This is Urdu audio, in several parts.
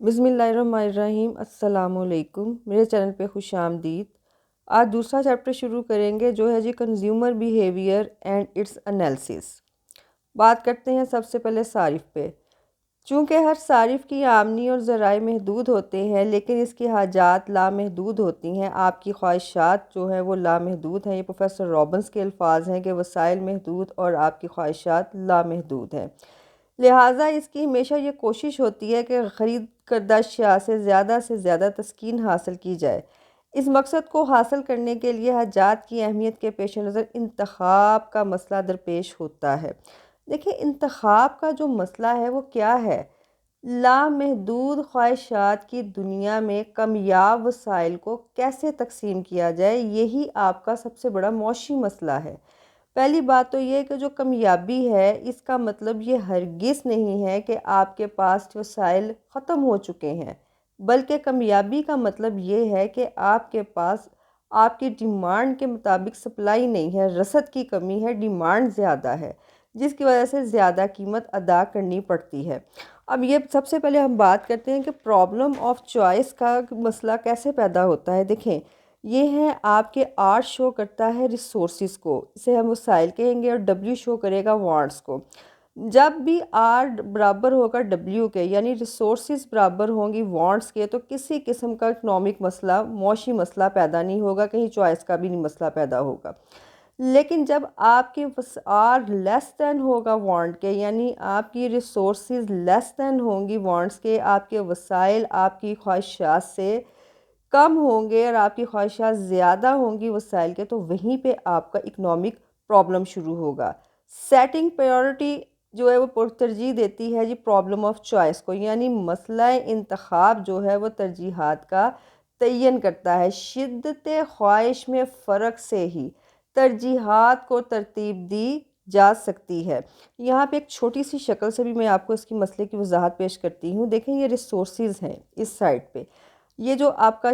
بسم اللہ الرحمن الرحیم۔ السلام علیکم، میرے چینل پہ خوش آمدید۔ آج دوسرا چیپٹر شروع کریں گے جو ہے جی consumer behaviour and its analysis. بات کرتے ہیں سب سے پہلے صارف پہ۔ چونکہ ہر صارف کی آمدنی اور ذرائع محدود ہوتے ہیں لیکن اس کی حاجات لامحدود ہوتی ہیں، آپ کی خواہشات جو ہیں وہ لامحدود ہیں۔ یہ پروفیسر رابنس کے الفاظ ہیں کہ وسائل محدود اور آپ کی خواہشات لامحدود ہیں، لہٰذا اس کی ہمیشہ یہ کوشش ہوتی ہے کہ خرید کردہ اشیاء سے زیادہ تسکین حاصل کی جائے۔ اس مقصد کو حاصل کرنے کے لیے حاجات کی اہمیت کے پیش نظر انتخاب کا مسئلہ درپیش ہوتا ہے۔ دیکھیں، انتخاب کا جو مسئلہ ہے وہ کیا ہے؟ لامحدود خواہشات کی دنیا میں کمیاب وسائل کو کیسے تقسیم کیا جائے، یہی آپ کا سب سے بڑا معاشی مسئلہ ہے۔ پہلی بات تو یہ کہ جو کامیابی ہے اس کا مطلب یہ ہرگز نہیں ہے کہ آپ کے پاس وسائل ختم ہو چکے ہیں، بلکہ کامیابی کا مطلب یہ ہے کہ آپ کے پاس آپ کی ڈیمانڈ کے مطابق سپلائی نہیں ہے، رسد کی کمی ہے، ڈیمانڈ زیادہ ہے، جس کی وجہ سے زیادہ قیمت ادا کرنی پڑتی ہے۔ اب یہ سب سے پہلے ہم بات کرتے ہیں کہ پرابلم آف چوائس کا مسئلہ کیسے پیدا ہوتا ہے۔ دیکھیں، یہ ہے آپ کے آر شو کرتا ہے ریسورسز کو، اسے ہم وسائل کہیں گے، اور ڈبلیو شو کرے گا وانٹس کو۔ جب بھی آر برابر ہوگا ڈبلیو کے، یعنی ریسورسز برابر ہوں گی وانٹس کے، تو کسی قسم کا اکنامک مسئلہ، معاشی مسئلہ پیدا نہیں ہوگا، کہیں چوائس کا بھی نہیں مسئلہ پیدا ہوگا۔ لیکن جب آپ کے آر لیس دین ہوگا وانٹ کے، یعنی آپ کی ریسورسز لیس دین ہوں گی وانٹس کے، آپ کے وسائل آپ کی خواہشات سے کم ہوں گے اور آپ کی خواہشات زیادہ ہوں گی وسائل کے، تو وہیں پہ آپ کا اکنامک پرابلم شروع ہوگا۔ سیٹنگ پریورٹی جو ہے وہ ترجیح دیتی ہے جی پرابلم آف چوائس کو، یعنی مسئلہ انتخاب جو ہے وہ ترجیحات کا تعین کرتا ہے۔ شدت خواہش میں فرق سے ہی ترجیحات کو ترتیب دی جا سکتی ہے۔ یہاں پہ ایک چھوٹی سی شکل سے بھی میں آپ کو اس کی مسئلے کی وضاحت پیش کرتی ہوں۔ دیکھیں، یہ ریسورسز ہیں اس سائڈ پہ، یہ جو آپ کا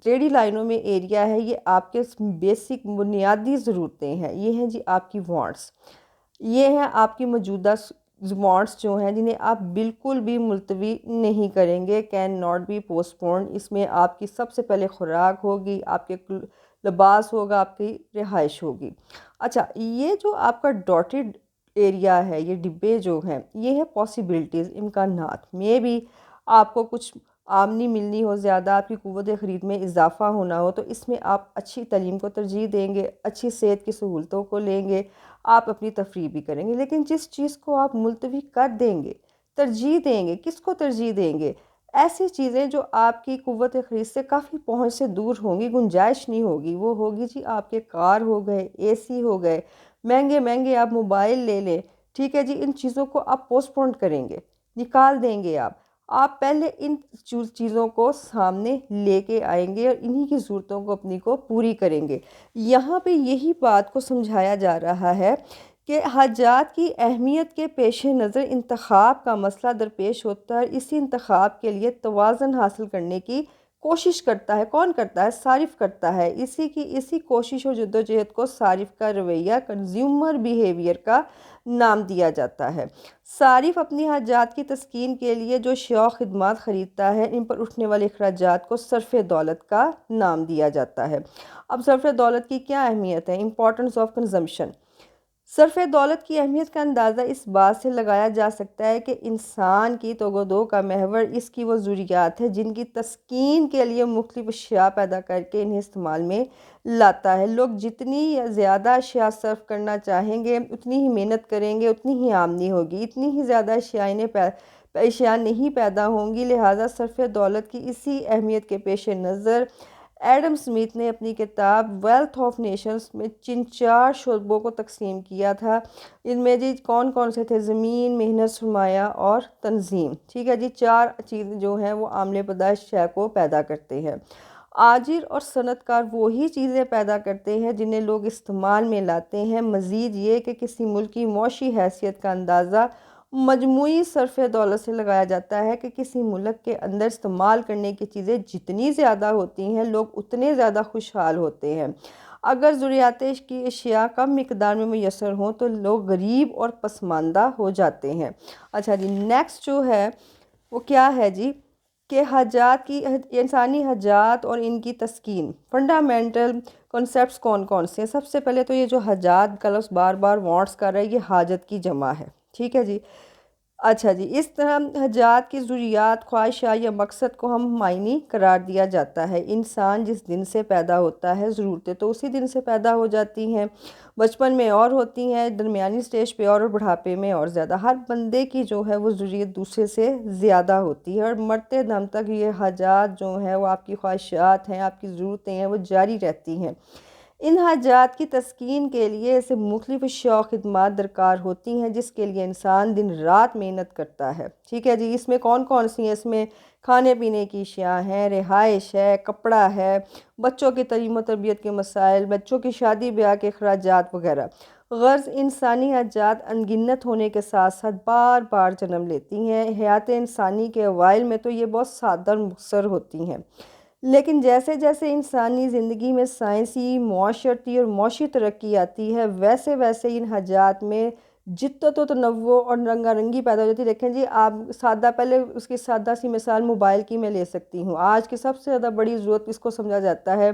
ریڈی لائنوں میں ایریا ہے، یہ آپ کے بیسک بنیادی ضرورتیں ہیں، یہ ہیں جی آپ کی وانٹس، یہ ہیں آپ کی موجودہ وانٹس جو ہیں جنہیں آپ بالکل بھی ملتوی نہیں کریں گے، can not be postpone. اس میں آپ کی سب سے پہلے خوراک ہوگی، آپ کے لباس ہوگا، آپ کی رہائش ہوگی۔ اچھا، یہ جو آپ کا ڈاٹڈ ایریا ہے، یہ ڈبے جو ہیں، یہ ہے پاسبلٹیز، امکانات میں بھی آپ کو کچھ آمدنی ملنی ہو، زیادہ آپ کی قوت خرید میں اضافہ ہونا ہو، تو اس میں آپ اچھی تعلیم کو ترجیح دیں گے، اچھی صحت کی سہولتوں کو لیں گے، آپ اپنی تفریح بھی کریں گے۔ لیکن جس چیز کو آپ ملتوی کر دیں گے، ترجیح دیں گے، کس کو ترجیح دیں گے؟ ایسی چیزیں جو آپ کی قوت خرید سے کافی پہنچ سے دور ہوں گی، گنجائش نہیں ہوگی، وہ ہوگی جی آپ کے کار ہو گئے، اے سی ہو گئے، مہنگے آپ موبائل لے لیں، ٹھیک ہے جی، ان چیزوں کو آپ پوسٹ پونڈ کریں گے، نکال دیں گے۔ آپ پہلے ان چیزوں کو سامنے لے کے آئیں گے اور انہی کی ضرورتوں کو اپنی کو پوری کریں گے۔ یہاں پہ یہی بات کو سمجھایا جا رہا ہے کہ حاجات کی اہمیت کے پیش نظر انتخاب کا مسئلہ درپیش ہوتا ہے، اسی انتخاب کے لیے توازن حاصل کرنے کی کوشش کرتا ہے۔ کون کرتا ہے؟ صارف کرتا ہے۔ اسی کوشش اور جدوجہد کو صارف کا رویہ، کنزیومر بیہیویئر کا نام دیا جاتا ہے۔ صارف اپنی حاجات کی تسکین کے لیے جو اشیاء و خدمات خریدتا ہے، ان پر اٹھنے والے اخراجات کو صرف دولت کا نام دیا جاتا ہے۔ اب صرف دولت کی کیا اہمیت ہے؟ Importance of consumption. صرف دولت کی اہمیت کا اندازہ اس بات سے لگایا جا سکتا ہے کہ انسان کی توگ و دو کا محور اس کی وہ ضروریات ہے جن کی تسکین کے لیے مختلف اشیاء پیدا کر کے انہیں استعمال میں لاتا ہے۔ لوگ جتنی زیادہ اشیاء صرف کرنا چاہیں گے، اتنی ہی محنت کریں گے، اتنی ہی آمدنی ہوگی، اتنی ہی زیادہ اشیاء نہیں پیدا ہوں گی۔ لہٰذا صرف دولت کی اسی اہمیت کے پیش نظر ایڈم اسمتھ نے اپنی کتاب ویلتھ آف نیشنز میں جن 4 شعبوں کو تقسیم کیا تھا، ان میں جی کون سے تھے؟ زمین، محنت، سرمایہ اور تنظیم۔ ٹھیک ہے جی، 4 چیزیں جو ہیں وہ عامل پیدائش شے کو پیدا کرتے ہیں۔ آجر اور صنعت کار وہی چیزیں پیدا کرتے ہیں جنہیں لوگ استعمال میں لاتے ہیں۔ مزید یہ کہ کسی ملک کی معاشی حیثیت کا اندازہ مجموعی صرف دولت سے لگایا جاتا ہے کہ کسی ملک کے اندر استعمال کرنے کی چیزیں جتنی زیادہ ہوتی ہیں، لوگ اتنے زیادہ خوشحال ہوتے ہیں۔ اگر ضروریات کی اشیاء کم مقدار میں میسر ہوں تو لوگ غریب اور پسماندہ ہو جاتے ہیں۔ اچھا جی، نیکسٹ جو ہے وہ کیا ہے جی کہ حاجات کی انسانی حاجات اور ان کی تسکین فنڈامنٹل کنسیپٹس کون کون سے ہیں؟ سب سے پہلے تو یہ جو حاجات کا لفظ بار بار وانٹس کر رہا ہے، یہ حاجت کی جمع ہے، ٹھیک ہے جی۔ اچھا جی، اس طرح حاجات کی ضروریات، خواہشات یا مقصد کو ہم معنی قرار دیا جاتا ہے۔ انسان جس دن سے پیدا ہوتا ہے ضرورتیں تو اسی دن سے پیدا ہو جاتی ہیں، بچپن میں اور ہوتی ہیں، درمیانی سٹیج پہ اور بڑھاپے میں اور زیادہ۔ ہر بندے کی جو ہے وہ ضروریت دوسرے سے زیادہ ہوتی ہے، اور مرتے دم تک یہ حاجات جو ہیں وہ آپ کی خواہشات ہیں، آپ کی ضرورتیں ہیں، وہ جاری رہتی ہیں۔ ان حاجات کی تسکین کے لیے ایسے مختلف شوق خدمات درکار ہوتی ہیں جس کے لیے انسان دن رات محنت کرتا ہے، ٹھیک ہے جی۔ اس میں کون کون سی ہیں؟ اس میں کھانے پینے کی اشیاء ہیں، رہائش ہے، کپڑا ہے، بچوں کی تعلیم و تربیت کے مسائل، بچوں کی شادی بیاہ کے اخراجات وغیرہ۔ غرض انسانی حاجات انگنت ہونے کے ساتھ ساتھ بار بار جنم لیتی ہیں۔ حیات انسانی کے اوائل میں تو یہ بہت سادہ اور مختصر ہوتی ہیں، لیکن جیسے جیسے انسانی زندگی میں سائنسی، معاشرتی اور معاشی ترقی آتی ہے، ویسے ویسے ان حاجات میں جدت و تنوع اور رنگا رنگی پیدا ہو جاتی ہے۔ دیکھیں جی، آپ سادہ، پہلے اس کی سادہ سی مثال موبائل کی میں لے سکتی ہوں۔ آج کی سب سے زیادہ بڑی ضرورت اس کو سمجھا جاتا ہے،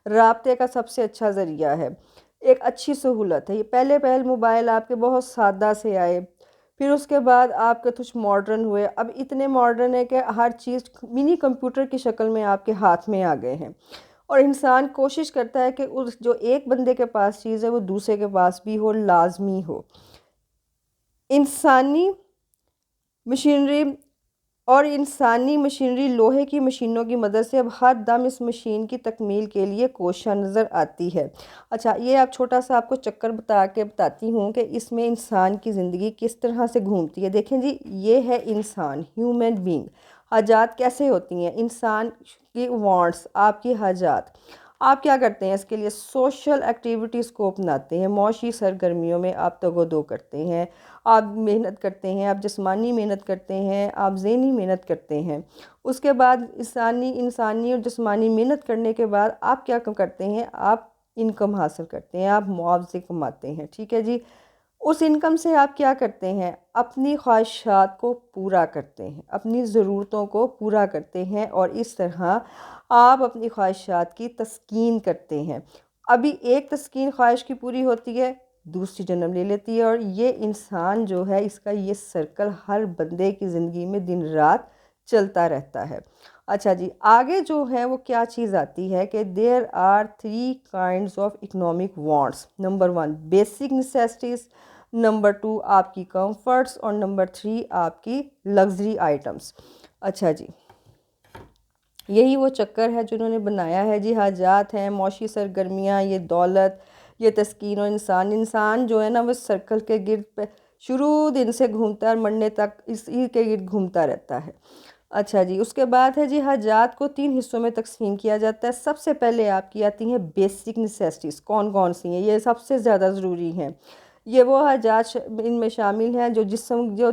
رابطے کا سب سے اچھا ذریعہ ہے، ایک اچھی سہولت ہے۔ یہ پہلے موبائل آپ کے بہت سادہ سے آئے، پھر اس کے بعد آپ کے کچھ ماڈرن ہوئے، اب اتنے ماڈرن ہے کہ ہر چیز منی کمپیوٹر کی شکل میں آپ کے ہاتھ میں آ گئے ہیں، اور انسان کوشش کرتا ہے کہ اس جو ایک بندے کے پاس چیز ہے وہ دوسرے کے پاس بھی ہو، لازمی ہو۔ انسانی مشینری لوہے کی مشینوں کی مدد سے اب ہر دم اس مشین کی تکمیل کے لیے کوشاں نظر آتی ہے۔ اچھا، یہ آپ چھوٹا سا آپ کو چکر بتاتی ہوں کہ اس میں انسان کی زندگی کس طرح سے گھومتی ہے۔ دیکھیں جی، یہ ہے انسان، ہیومن بینگ۔ حاجات کیسے ہوتی ہیں؟ انسان کی وانٹس، آپ کی حاجات، آپ کیا کرتے ہیں؟ اس کے لیے سوشل ایکٹیویٹیز کو اپناتے ہیں، معاشی سرگرمیوں میں آپ تگ و دو کرتے ہیں، آپ محنت کرتے ہیں، آپ جسمانی محنت کرتے ہیں، آپ ذہنی محنت کرتے ہیں۔ اس کے بعد انسانی اور جسمانی محنت کرنے کے بعد آپ کیا کرتے ہیں؟ آپ انکم حاصل کرتے ہیں، آپ معاوضے کماتے ہیں، ٹھیک ہے جی۔ اس انکم سے آپ کیا کرتے ہیں؟ اپنی خواہشات کو پورا کرتے ہیں، اپنی ضرورتوں کو پورا کرتے ہیں، اور اس طرح آپ اپنی خواہشات کی تسکین کرتے ہیں۔ ابھی ایک تسکین خواہش کی پوری ہوتی ہے، دوسری جنم لے لیتی ہے، اور یہ انسان جو ہے، اس کا یہ سرکل ہر بندے کی زندگی میں دن رات چلتا رہتا ہے۔ اچھا جی، آگے جو ہے وہ کیا چیز آتی ہے کہ there are 3 kinds of economic wants. Number 1 basic necessities, number 2 آپ کی کمفرٹس، اور نمبر 3 آپ کی لگژری آئٹمس۔ اچھا جی، یہی وہ چکر ہے جو انہوں نے بنایا ہے جی۔ حاجات ہیں، معاشی سرگرمیاں، یہ دولت، یہ تسکین، اور انسان جو ہے نا وہ سرکل کے گرد پہ شروع دن سے گھومتا ہے اور مرنے تک اسی کے گرد گھومتا رہتا ہے۔ اچھا جی، اس کے بعد ہے جی، حاجات کو 3 حصوں میں تقسیم کیا جاتا ہے۔ سب سے پہلے آپ کی آتی ہیں بیسک نیسیسٹیز۔ کون کون سی ہیں؟ یہ سب سے زیادہ ضروری ہیں۔ یہ وہ حاجات ان میں شامل ہیں جو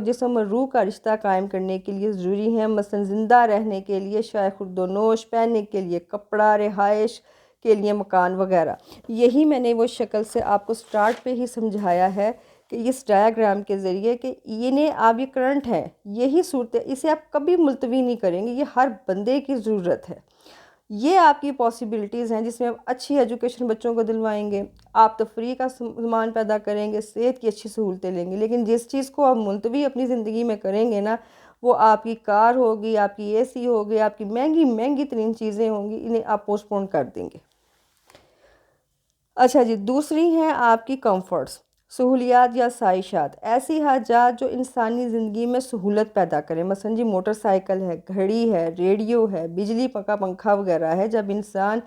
جسم اور روح کا رشتہ قائم کرنے کے لیے ضروری ہیں، مثلا زندہ رہنے کے لیے شائع خورد و نوش، پہننے کے لیے کپڑا، رہائش کے لیے مکان وغیرہ۔ یہی میں نے وہ شکل سے آپ کو سٹارٹ پہ ہی سمجھایا ہے کہ اس ڈایاگرام کے ذریعے کہ انہیں آپ، یہ کرنٹ ہے، یہی صورت ہے، اسے آپ کبھی ملتوی نہیں کریں گے، یہ ہر بندے کی ضرورت ہے۔ یہ آپ کی پاسبلٹیز ہیں جس میں آپ اچھی ایجوکیشن بچوں کو دلوائیں گے، آپ تفریح کا سامان پیدا کریں گے، صحت کی اچھی سہولتیں لیں گے، لیکن جس چیز کو آپ ملتوی اپنی زندگی میں کریں گے نا، وہ آپ کی کار ہوگی، آپ کی اے سی ہوگی، آپ کی مہنگی ترین چیزیں ہوں گی، انہیں آپ پوسٹ پون کر دیں گے۔ اچھا جی، دوسری ہیں آپ کی کمفرٹس، سہولیات یا سائشات، ایسی حاجات جو انسانی زندگی میں سہولت پیدا کریں، مثلا جی موٹر سائیکل ہے، گھڑی ہے، ریڈیو ہے، بجلی کا پنکھا وغیرہ ہے۔ جب انسان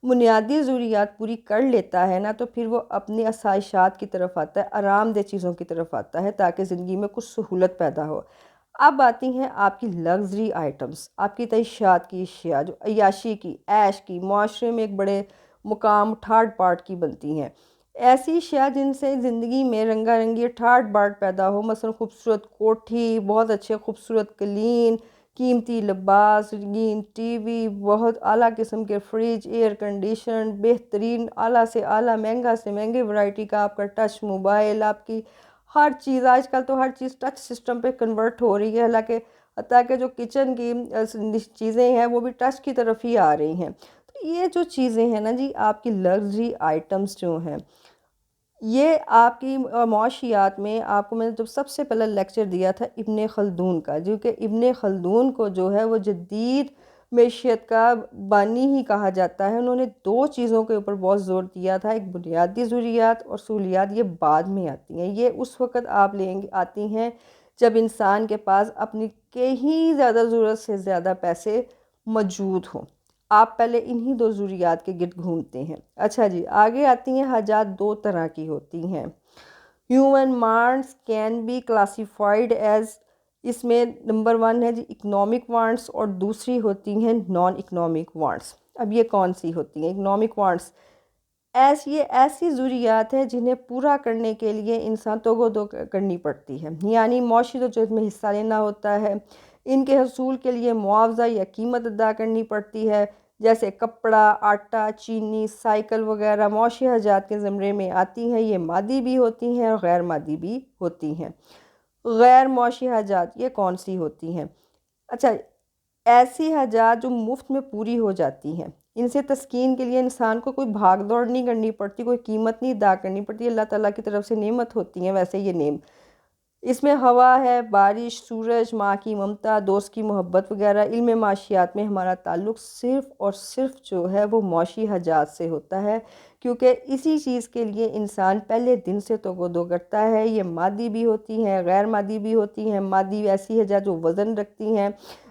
بنیادی ضروریات پوری کر لیتا ہے نا، تو پھر وہ اپنی آسائشات کی طرف آتا ہے، آرام دہ چیزوں کی طرف آتا ہے تاکہ زندگی میں کچھ سہولت پیدا ہو۔ اب آتی ہیں آپ کی لگژری آئٹمس، آپ کی تعیشات کی اشیاء جو عیاشی کی، عیش کی، معاشرے میں ایک بڑے مقام تھرڈ پارٹ کی بنتی ہیں۔ ایسی اشیاء جن سے زندگی میں رنگا رنگی تھرڈ پارٹ پیدا ہو، مثلا خوبصورت کوٹھی، بہت اچھے خوبصورت قلین، قیمتی لباس، رنگین ٹی وی، بہت اعلیٰ قسم کے فریج، ایئر کنڈیشن، بہترین اعلیٰ سے اعلیٰ، مہنگا سے مہنگے ورائٹی کا آپ کا ٹچ موبائل، آپ کی ہر چیز، آج کل تو ہر چیز ٹچ سسٹم پہ کنورٹ ہو رہی ہے، حالانکہ حتیٰ کہ جو کچن کی چیزیں ہیں وہ بھی ٹچ کی طرف ہی آ رہی ہیں۔ تو یہ جو چیزیں ہیں نا جی، آپ کی لگژری آئٹمس جو ہیں، یہ آپ کی معاشیات میں، آپ کو میں نے جب سب سے پہلا لیکچر دیا تھا ابن خلدون کا، جو کہ ابن خلدون کو جو ہے وہ جدید معیشت کا بانی ہی کہا جاتا ہے۔ انہوں نے دو چیزوں کے اوپر بہت زور دیا تھا، ایک بنیادی ضروریات اور سہولیات، یہ بعد میں آتی ہیں۔ یہ اس وقت آپ آتی ہیں جب انسان کے پاس اپنی کہیں زیادہ ضرورت سے زیادہ پیسے موجود ہوں۔ آپ پہلے انہی دو ضروریات کے گرد گھومتے ہیں۔ اچھا جی، آگے آتی ہیں حاجات دو طرح کی ہوتی ہیں۔ Human wants can be classified as, اس میں نمبر 1 ہے جی اکنامک وانٹس، اور دوسری ہوتی ہیں نان اکنامک وانٹس۔ اب یہ کون سی ہوتی ہیں؟ اکنامک وانٹس ایسی ضروریات ہیں جنہیں پورا کرنے کے لیے انسان توگ و دو کرنی پڑتی ہے، یعنی معاشی توجہ میں حصہ لینا ہوتا ہے، ان کے حصول کے لیے معاوضہ یا قیمت ادا کرنی پڑتی ہے، جیسے کپڑا، آٹا، چینی، سائیکل وغیرہ معاشی حاجات کے زمرے میں آتی ہیں۔ یہ مادی بھی ہوتی ہیں اور غیر مادی بھی ہوتی ہیں۔ غیر معاشی حاجات یہ کون سی ہوتی ہیں؟ اچھا، ایسی حاجات جو مفت میں پوری ہو جاتی ہیں، ان سے تسکین کے لیے انسان کو کوئی بھاگ دوڑ نہیں کرنی پڑتی، کوئی قیمت نہیں ادا کرنی پڑتی، اللہ تعالیٰ کی طرف سے نعمت ہوتی ہیں۔ ویسے یہ نعمت، اس میں ہوا ہے، بارش، سورج، ماں کی ممتا، دوست کی محبت وغیرہ۔ علم معاشیات میں ہمارا تعلق صرف اور صرف جو ہے وہ معاشی حاجات سے ہوتا ہے، کیونکہ اسی چیز کے لیے انسان پہلے دن سے توگ و دو کرتا ہے۔ یہ مادی بھی ہوتی ہیں، غیر مادی بھی ہوتی ہیں۔ مادی ایسی حاجات جو وزن رکھتی ہیں،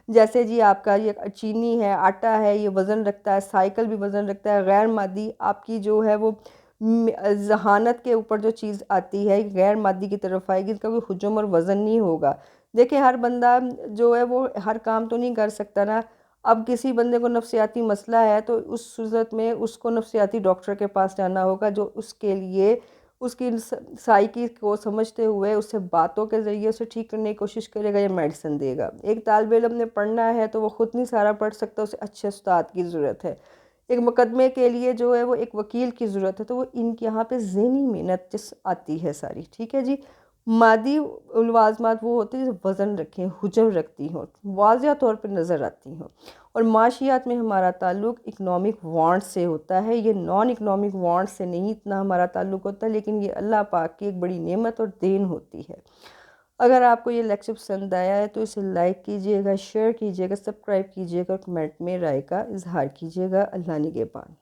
جیسے جی آپ کا یہ چینی ہے، آٹا ہے، یہ وزن رکھتا ہے، سائیکل بھی وزن رکھتا ہے۔ غیر مادی آپ کی جو ہے وہ ذہانت کے اوپر جو چیز آتی ہے، غیر مادی کی طرف آئے گی، اس کا کوئی حجم اور وزن نہیں ہوگا۔ دیکھیں، ہر بندہ جو ہے وہ ہر کام تو نہیں کر سکتا نا۔ اب کسی بندے کو نفسیاتی مسئلہ ہے تو اس صورت میں اس کو نفسیاتی ڈاکٹر کے پاس جانا ہوگا، جو اس کے لیے اس کی سائیکی کو سمجھتے ہوئے اسے باتوں کے ذریعے اسے ٹھیک کرنے کی کوشش کرے گا یا میڈیسن دے گا۔ ایک طالب علم نے پڑھنا ہے تو وہ خود نہیں سارا پڑھ سکتا، اسے اچھے استاد کی ضرورت ہے۔ ایک مقدمے کے لیے جو ہے وہ ایک وکیل کی ضرورت ہے، تو وہ ان کے یہاں پہ ذہنی محنت آتی ہے ساری، ٹھیک ہے جی۔ مادی لوازمات وہ ہوتی ہیں جو وزن رکھیں، حجم رکھتی ہوں، واضح طور پہ نظر آتی ہوں۔ اور معاشیات میں ہمارا تعلق اکنامک وانٹ سے ہوتا ہے، یہ نان اکنامک وانٹ سے نہیں اتنا ہمارا تعلق ہوتا، لیکن یہ اللہ پاک کی ایک بڑی نعمت اور دین ہوتی ہے۔ اگر آپ کو یہ لیکچر پسند آیا ہے تو اسے لائک کیجئے گا، شیئر کیجئے گا، سبسکرائب کیجئے گا، اور کمنٹ میں رائے کا اظہار کیجئے گا۔ اللہ نگہبان۔